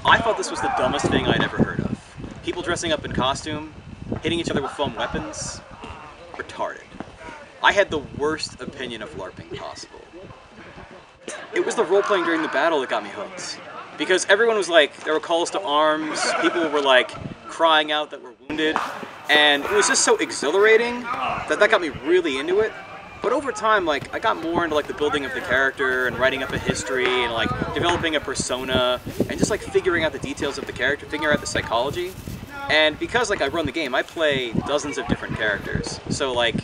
I thought this was the dumbest thing I'd ever heard of. People dressing up in costume, hitting each other with foam weapons, retarded. I had the worst opinion of LARPing possible. It was the role-playing during the battle that got me hooked. Because everyone was like, there were calls to arms, people were like crying out that were wounded, and it was just so exhilarating that got me really into it. But over time, like, I got more into like the building of the character and writing up a history and like developing a persona and just like figuring out the details of the character, figuring out the psychology. And because like I run the game, I play dozens of different characters. So like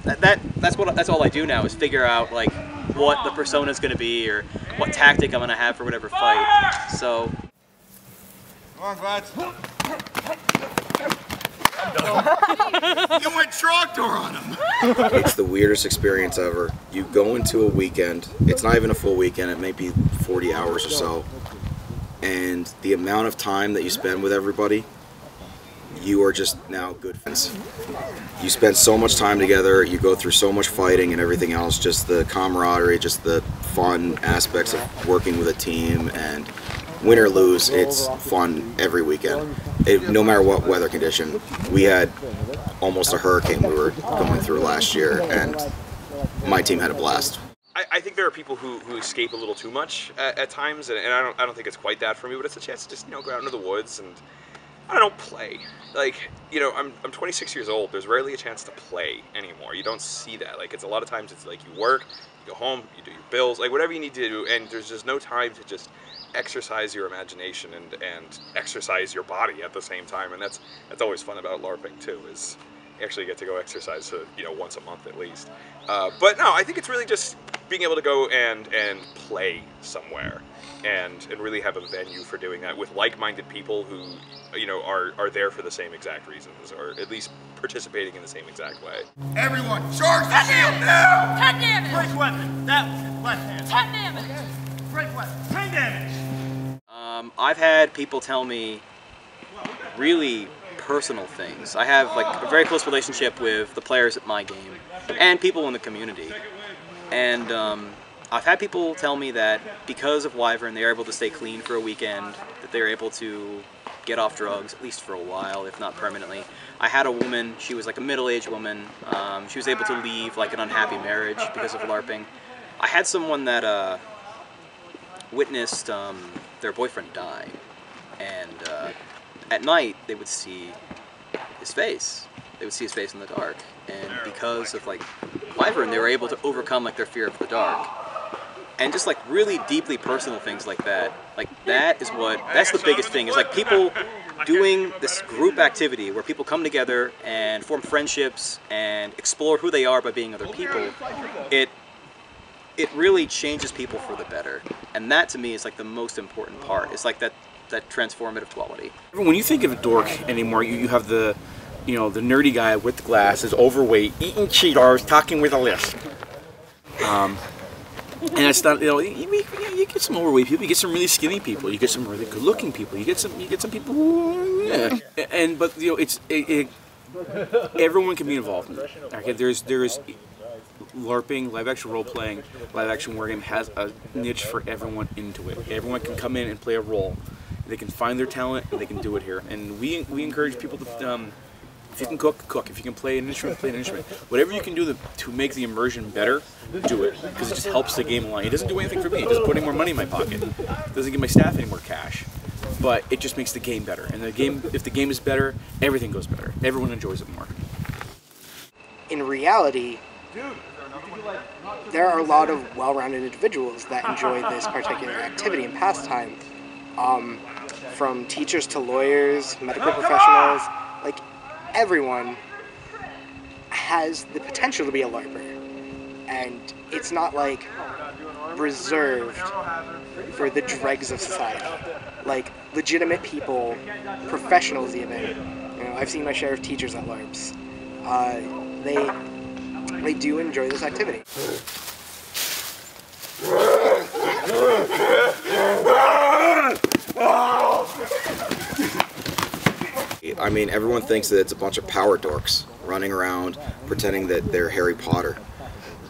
that's all I do now is figure out like what the persona is going to be or what tactic I'm going to have for whatever fight. So come on, Glads. You went tractor on him. It's the weirdest experience ever. You go into a weekend, it's not even a full weekend, it may be 40 hours or so, and the amount of time that you spend with everybody, you are just now good friends. You spend so much time together, you go through so much fighting and everything else, just the camaraderie, just the fun aspects of working with a team, and win or lose, it's fun every weekend. No matter what weather condition. We had almost a hurricane we were going through last year, and my team had a blast. I think there are people who escape a little too much at times, and I don't think it's quite that for me, but it's a chance to just, you know, go out into the woods and I don't play. Like, you know, I'm 26 years old. There's rarely a chance to play anymore. You don't see that. Like, it's a lot of times it's like you work, you go home, you do your bills, like whatever you need to do, and there's just no time to just exercise your imagination and exercise your body at the same time. And that's always fun about LARPing too, is you actually get to go exercise, you know, once a month at least. But no, I think it's really just being able to go and play somewhere and really have a venue for doing that with like-minded people who, you know, are there for the same exact reasons, or at least participating in the same exact way. Everyone, charge the shield now! 10 damage! Break weapon. That one. Left hand. 10 damage! Break weapon. 10 damage! I've had people tell me really personal things. I have like a very close relationship with the players at my game and people in the community. And I've had people tell me that because of Wyvern, they are able to stay clean for a weekend, that they're able to get off drugs, at least for a while, if not permanently. I had a woman, she was like a middle-aged woman, she was able to leave like an unhappy marriage because of LARPing. I had someone that witnessed their boyfriend die, and at night they would see his face. They would see his face in the dark, and because of like Wyvern, they were able to overcome like their fear of the dark. And just like really deeply personal things like that, that's the biggest thing, is like people doing this group activity where people come together and form friendships and explore who they are by being other people. It really changes people for the better. And that to me is like the most important part. It's like that transformative quality. When you think of a dork anymore, you have the, you know, the nerdy guy with the glasses, overweight, eating Cheetos, talking with a lisp. And it's not, you know, you get some overweight people, you get some really skinny people, you get some really good-looking people, you get some people who, yeah. But you know, everyone can be involved in it. Okay, there's LARPing, live-action role-playing, live-action wargame has a niche for everyone into it. Everyone can come in and play a role. They can find their talent and they can do it here. And we encourage people to, if you can cook, cook. If you can play an instrument, play an instrument. Whatever you can do to make the immersion better, do it. Because it just helps the game along. It doesn't do anything for me. It doesn't put any more money in my pocket. It doesn't give my staff any more cash. But it just makes the game better. And the game, if the game is better, everything goes better. Everyone enjoys it more. In reality, there are a lot of well-rounded individuals that enjoy this particular activity and pastime. From teachers to lawyers, medical professionals, like everyone has the potential to be a LARPer. And it's not like reserved for the dregs of society. Like legitimate people, professionals even, you know, I've seen my share of teachers at LARPs. They do enjoy this activity. I mean, everyone thinks that it's a bunch of power dorks running around pretending that they're Harry Potter.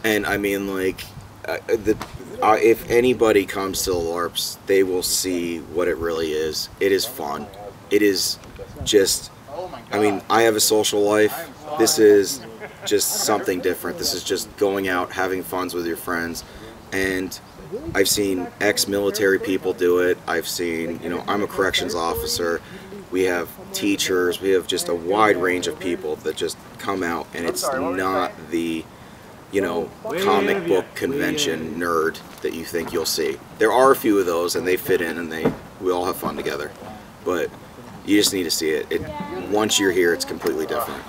And I mean, like, if anybody comes to the LARPs, they will see what it really is. It is fun. It is just, I mean, I have a social life. This is just something different. This is just going out, having fun with your friends. And I've seen ex-military people do it. I've seen, you know, I'm a corrections officer. We have teachers. We have just a wide range of people that just come out, and it's not the, you know, comic book convention nerd that you think you'll see. There are a few of those, and they fit in, and we all have fun together. But you just need to see it. Once you're here, it's completely different.